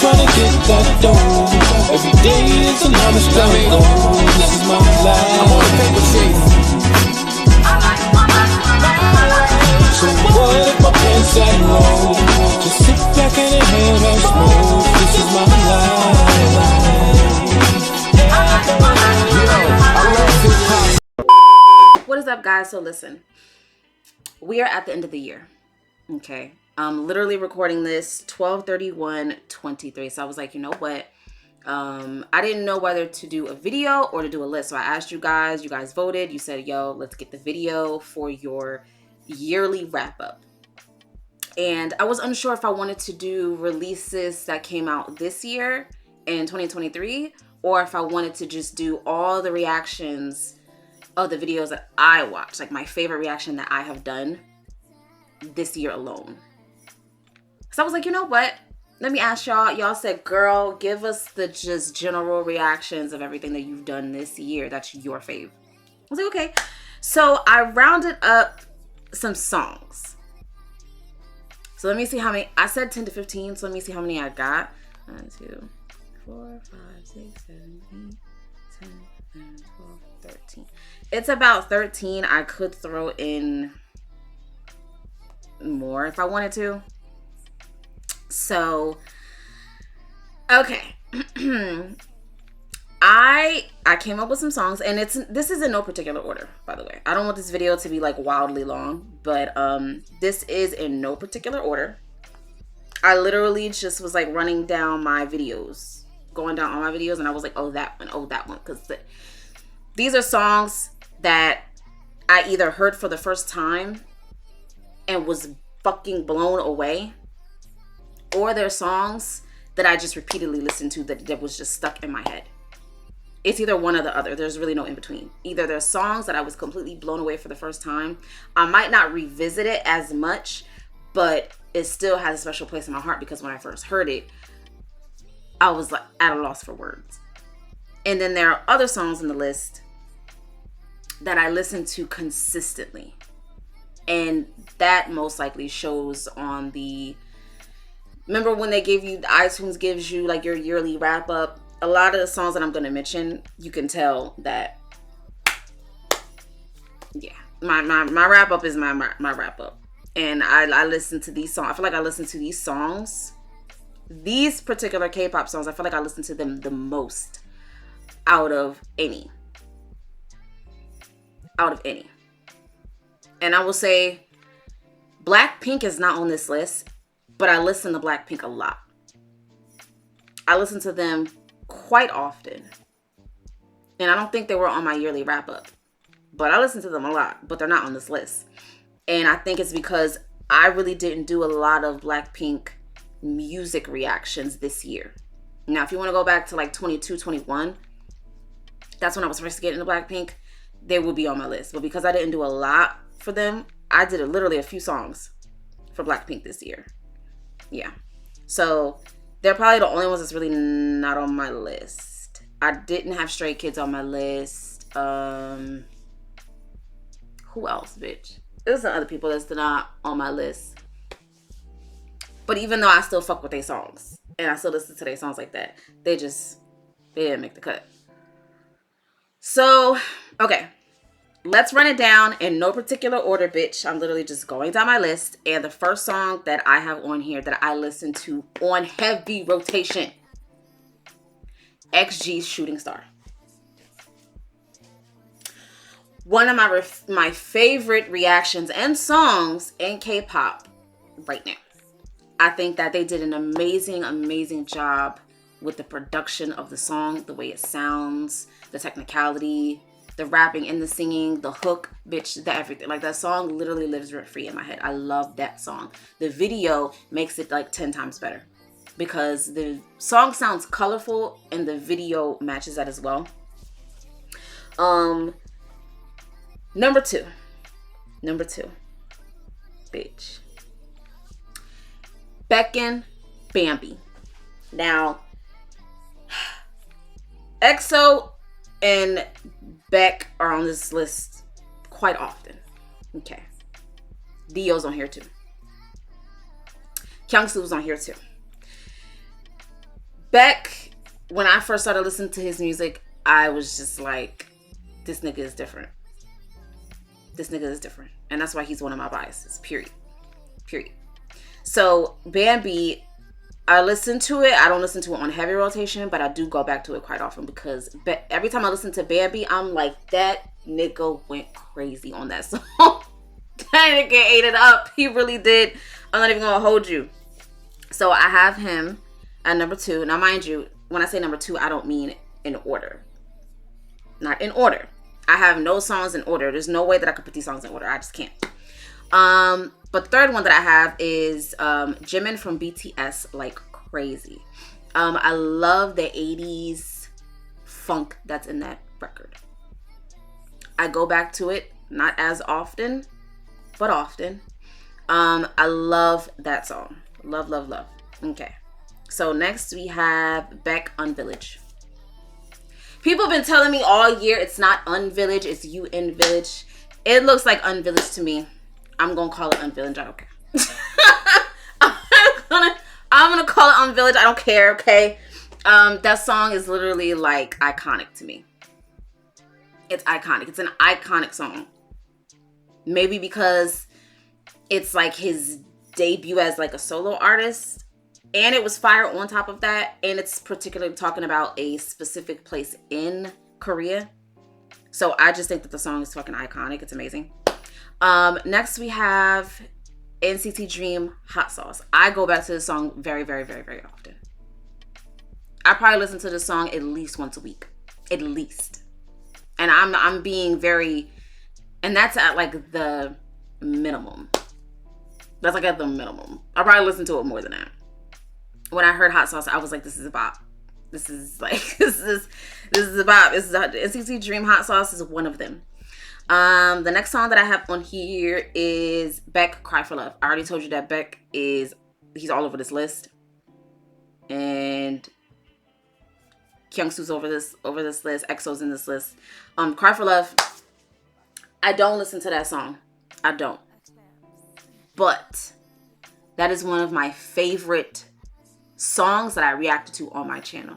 trying to get that dough. Every day is another struggle. This is my life. I'm on a paper chase. So what if my pants got low? Just sit back and inhale that smoke. This is my life. What is up, guys? So listen, we are at the end of the year. Okay, I'm literally recording this 12/31/23. So I was like, you know what? I didn't know whether to do a video or to do a list. So I asked you guys voted. You said, yo, let's get the video for your yearly wrap up. And I was unsure if I wanted to do releases that came out this year in 2023, or if I wanted to just do all the reactions of the videos that I watched, like my favorite reaction that I have done this year alone. So I was like, you know what? Let me ask y'all. Y'all said, girl, give us the just general reactions of everything that you've done this year. That's your fave. I was like, okay. So I rounded up some songs. So let me see how many. I said 10 to 15. So let me see how many I got. 1, 2, 4, 5, 6, 7, 8, 10, 11, 12, 13. It's about 13. I could throw in more if I wanted to. So, okay. I came up with some songs, and this is in no particular order, by the way. I don't want this video to be like wildly long, but this is in no particular order. I literally just was like running down my videos, going down all my videos, and I was like, oh, that one, because these are songs that I either heard for the first time and was fucking blown away, or they're songs that I just repeatedly listened to that was just stuck in my head. It's either one or the other. There's really no in between. Either there's songs that I was completely blown away for the first time. I might not revisit it as much, but it still has a special place in my heart because when I first heard it, I was like at a loss for words. And then there are other songs in the list that I listen to consistently. And that most likely shows on the... Remember when they gave you... iTunes gives you like your yearly wrap up? A lot of the songs that I'm going to mention, you can tell that... Yeah. My wrap up is my wrap up. And I listen to these songs. I feel like I listen to these songs. These particular K-pop songs, I feel like I listen to them the most out of any. And I will say Blackpink is not on this list, but I listen to Blackpink a lot. I listen to them quite often. And I don't think they were on my yearly wrap up, but I listen to them a lot, but they're not on this list. And I think it's because I really didn't do a lot of Blackpink music reactions this year. Now, if you want to go back to like 22, 21, that's when I was first getting into Blackpink. They will be on my list. But because I didn't do a lot for them, I did literally a few songs for Blackpink this year. Yeah. So they're probably the only ones that's really not on my list. I didn't have Stray Kids on my list. Who else, bitch? There's some other people that's not on my list. But even though I still fuck with their songs and I still listen to their songs like that, they didn't make the cut. So, okay. Let's run it down in no particular order, bitch. I'm literally just going down my list. And the first song that I have on here that I listen to on heavy rotation, XG's Shooting Star. One of my favorite reactions and songs in K-pop right now. I think that they did an amazing job with the production of the song, the way it sounds, the technicality, the rapping and the singing, the hook, bitch, the everything. Like, that song literally lives rent free in my head. I love that song. The video makes it like 10 times better because the song sounds colorful and the video matches that as well. Number two, bitch. Baekhyun, Bambi. Now, EXO and Beck are on this list quite often. Okay. Dio's on here too. Kyungsu's on here too. Beck, when I first started listening to his music, I was just like, this nigga is different. This nigga is different. And that's why he's one of my biases. Period. So Bambi, I listen to it. I don't listen to it on heavy rotation, but I do go back to it quite often because every time I listen to Bambi, I'm like, that nigga went crazy on that song. That nigga ate it up. He really did. I'm not even gonna hold you. So I have him at number 2. Now, mind you, when I say number 2, I don't mean in order. Not in order. I have no songs in order. There's no way that I could put these songs in order. I just can't. But the third one that I have is Jimin from BTS, like crazy. I love the 80s funk that's in that record. I go back to it, not as often, but often. I love that song. Love. Okay. So next we have Beck Unvillage. People have been telling me all year it's not Unvillage, it's Unvillage. It looks like Unvillage to me. I'm gonna call it Unvillage. I don't care. I'm gonna call it Unvillage. I don't care. Okay. That song is literally like iconic to me. It's iconic. It's an iconic song. Maybe because it's like his debut as like a solo artist, and it was fire on top of that, and it's particularly talking about a specific place in Korea. So I just think that the song is fucking iconic. It's amazing. Next we have NCT Dream Hot Sauce. I go back to this song very often. I probably listen to this song at least once a week. At least. And I'm being very, and that's at like the minimum. That's like at the minimum. I probably listen to it more than that. When I heard Hot Sauce, I was like, this is a bop. This is like, this is a bop. This is NCT Dream Hot Sauce is one of them. The next song that I have on here is Beck Cry for Love. I already told you that Beck he's all over this list. And Kyungsu's over this list. EXO's in this list. Cry for Love. I don't listen to that song. I don't. But that is one of my favorite songs that I reacted to on my channel.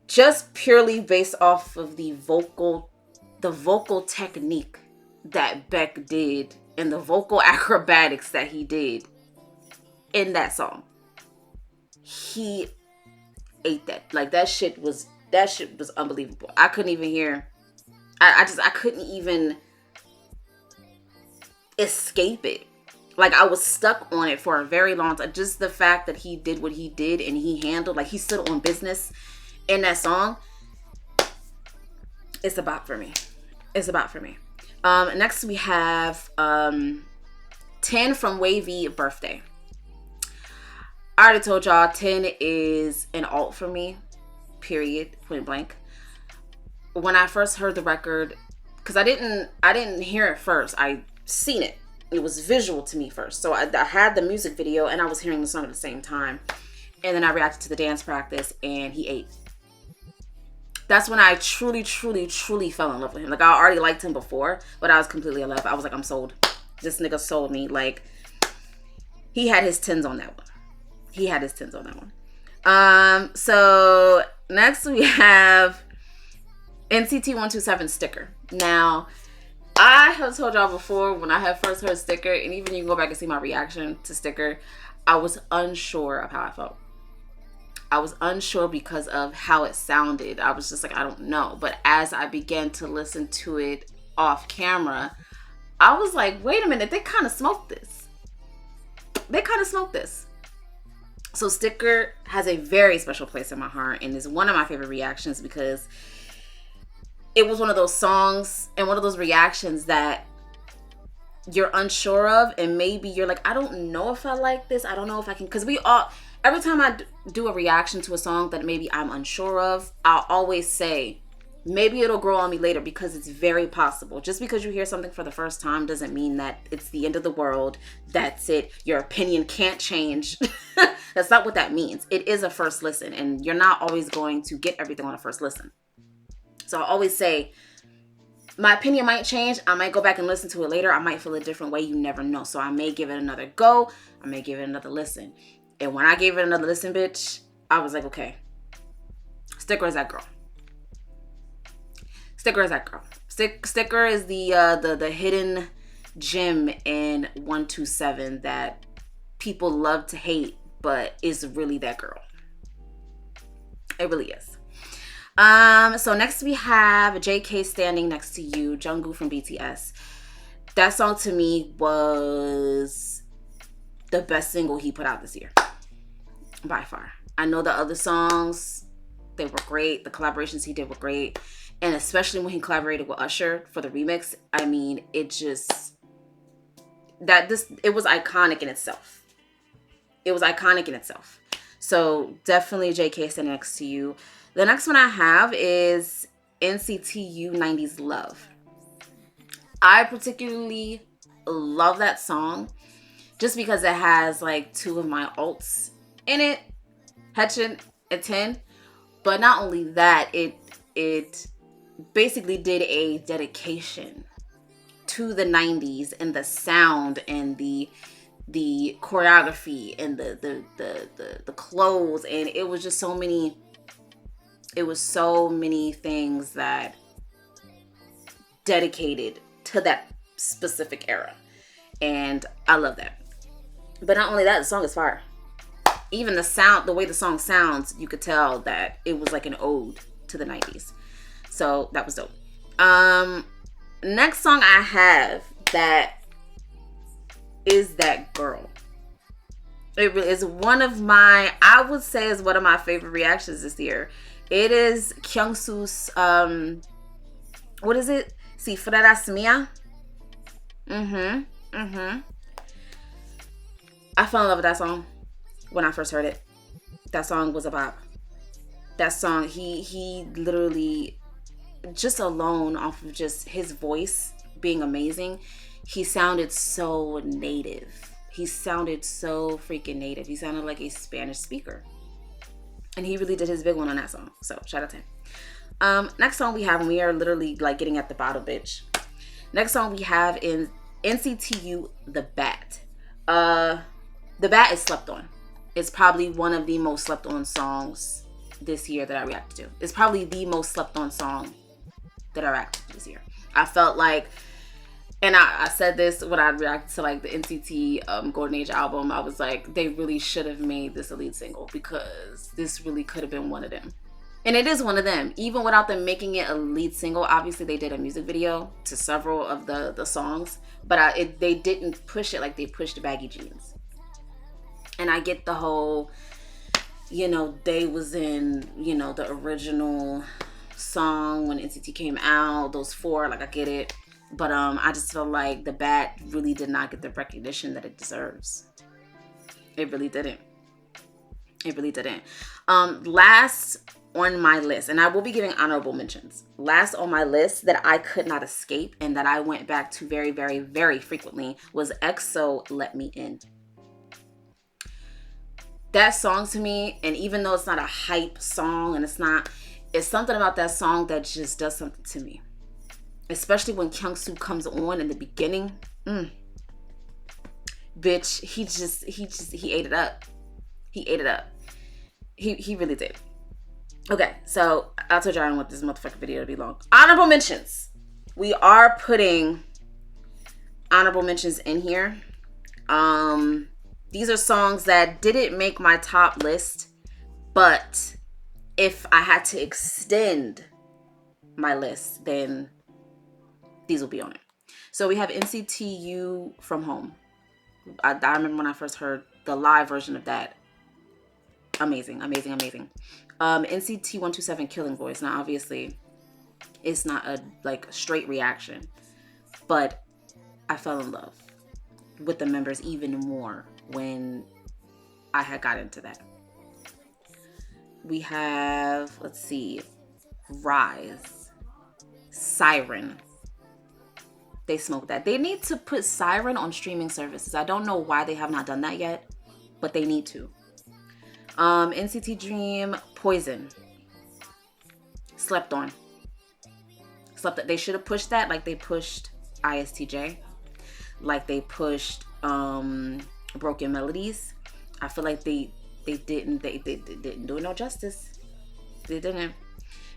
Just purely based off of the vocal technique that Beck did and the vocal acrobatics that he did in that song. He ate that. Like that shit was unbelievable. I couldn't even hear. I couldn't even escape it. Like I was stuck on it for a very long time. Just the fact that he did what he did and he handled, like he stood on business in that song. It's a bop for me. It's a bop for me. Next we have 10 from Wavy, Birthday. I already told y'all 10 is an alt for me. Period. Point blank. When I first heard the record, because I didn't hear it first. I seen it. It was visual to me first. So I had the music video and I was hearing the song at the same time. And then I reacted to the dance practice and he ate. That's when I truly fell in love with him. Like I already liked him before, but I was completely in love. I was like, I'm sold. This nigga sold me. Like he had his 10s on that one. So next we have NCT 127 Sticker. Now, I have told y'all before when I had first heard Sticker, and even you can go back and see my reaction to Sticker, I was unsure of how I felt. I was unsure because of how it sounded. I was just like, I don't know. But as I began to listen to it off camera, I was like, wait a minute, they kind of smoked this. So Sticker has a very special place in my heart and is one of my favorite reactions because it was one of those songs and one of those reactions that you're unsure of, and maybe you're like, I don't know if I like this. I don't know if I can, because every time I do a reaction to a song that maybe I'm unsure of, I'll always say, maybe it'll grow on me later, because it's very possible. Just because you hear something for the first time doesn't mean that it's the end of the world. That's it. Your opinion can't change. That's not what that means. It is a first listen, and you're not always going to get everything on a first listen. So I always say, my opinion might change. I might go back and listen to it later. I might feel a different way. You never know. So I may give it another go. I may give it another listen. And when I gave it another listen, bitch, I was like, okay, Sticker is that girl. Sticker is that girl. Sticker is the hidden gem in 127 that people love to hate, but is really that girl. It really is. So next we have JK Standing Next to You, Jungkook from BTS. That song to me was the best single he put out this year, by far. I know the other songs, they were great. The collaborations he did were great. And especially when he collaborated with Usher for the remix, I mean, it was iconic in itself. It was iconic in itself. So definitely JK Standing Next to You. The next one I have is NCT 90s Love. I particularly love that song just because it has like two of my alts in it, Hechin and Ten. But not only that, it basically did a dedication to the 90s and the sound and the choreography and the clothes, and it was just so many things that dedicated to that specific era, and I love that. But not only that, the song is fire. Even the sound, the way the song sounds, you could tell that it was like an ode to the 90s. So that was dope. Next song I have that is that girl. It really is one of my, I would say is one of my favorite reactions this year. It is Kyungsu's, what is it? Si Fueras Mía. I fell in love with that song when I first heard it. That song was a bop. That song, he literally, just alone off of just his voice being amazing, he sounded so native. He sounded so freaking native. He sounded like a Spanish speaker. And he really did his big one on that song. So shout out to him. Next song we have, and we are literally like getting at the bottom, bitch. Next song we have is NCTU The Bat. The Bat is slept on. It's probably one of the most slept on songs this year that I reacted to. It's probably the most slept on song that I reacted to this year. I felt like, and I said this when I reacted to like the NCT Golden Age album, I was like, they really should have made this a lead single, because this really could have been one of them. And it is one of them. Even without them making it a lead single, obviously they did a music video to several of the songs, but they didn't push it like they pushed Baggy Jeans. And I get the whole, they was in, the original song when NCT came out, those four, like I get it. But I just feel like The Bat really did not get the recognition that it deserves. It really didn't. It really didn't. Last on my list, and I will be giving honorable mentions. Last on my list that I could not escape and that I went back to very, very, very frequently was EXO Let Me In. That song to me, and even though it's not a hype song and it's something about that song that just does something to me. Especially when Kyungsu comes on in the beginning. Bitch, he ate it up. He ate it up. He really did. Okay, so I told you I don't want this motherfucking video to be long. Honorable mentions. We are putting honorable mentions in here. These are songs that didn't make my top list, but if I had to extend my list, then these will be on it. So we have NCTU From Home. I remember when I first heard the live version of that. Amazing, amazing, amazing. NCT 127 Killing Voice. Now, obviously, it's not a straight reaction, but I fell in love with the members even more when I had got into that. We have, let's see, Rise, Siren. They smoked that. They need to put Siren on streaming services. I don't know why they have not done that yet, but they need to. NCT Dream, Poison. Slept on. They should have pushed that like they pushed ISTJ. Like they pushed Broken Melodies. I feel like they They didn't do it no justice. They didn't.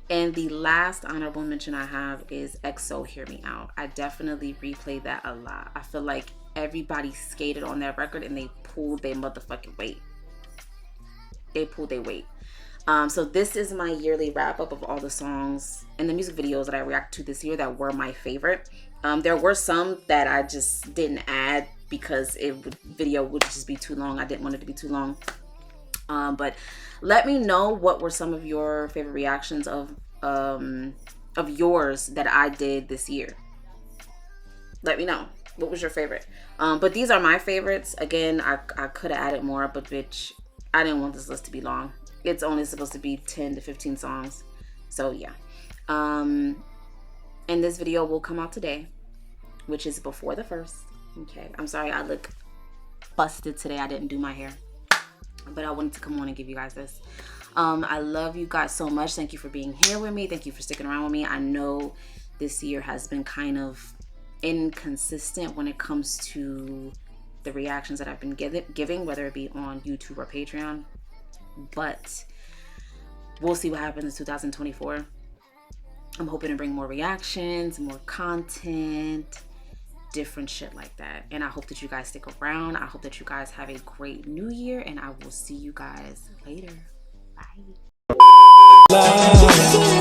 And the last honorable mention I have is EXO Hear Me Out. I definitely replay that a lot. I feel like everybody skated on that record and they pulled their motherfucking weight. They pulled their weight. So this is my yearly wrap up of all the songs and the music videos that I reacted to this year that were my favorite. There were some that I just didn't add because video would just be too long. I didn't want it to be too long. But let me know what were some of your favorite reactions of yours that I did this year. Let me know what was your favorite. But these are my favorites. Again, I could have added more, but bitch, I didn't want this list to be long. It's only supposed to be 10 to 15 songs. So yeah. And this video will come out today, which is before the 1st. Okay. I'm sorry I look busted today. I didn't do my hair, but I wanted to come on and give you guys this. I love you guys so much. Thank you for being here with me. Thank you for sticking around with me. I know this year has been kind of inconsistent when it comes to the reactions that I've been giving, whether it be on YouTube or Patreon. But we'll see what happens in 2024. I'm hoping to bring more reactions, more content, different shit like that. And I hope that you guys stick around. I hope that you guys have a great new year, and I will see you guys later. Bye.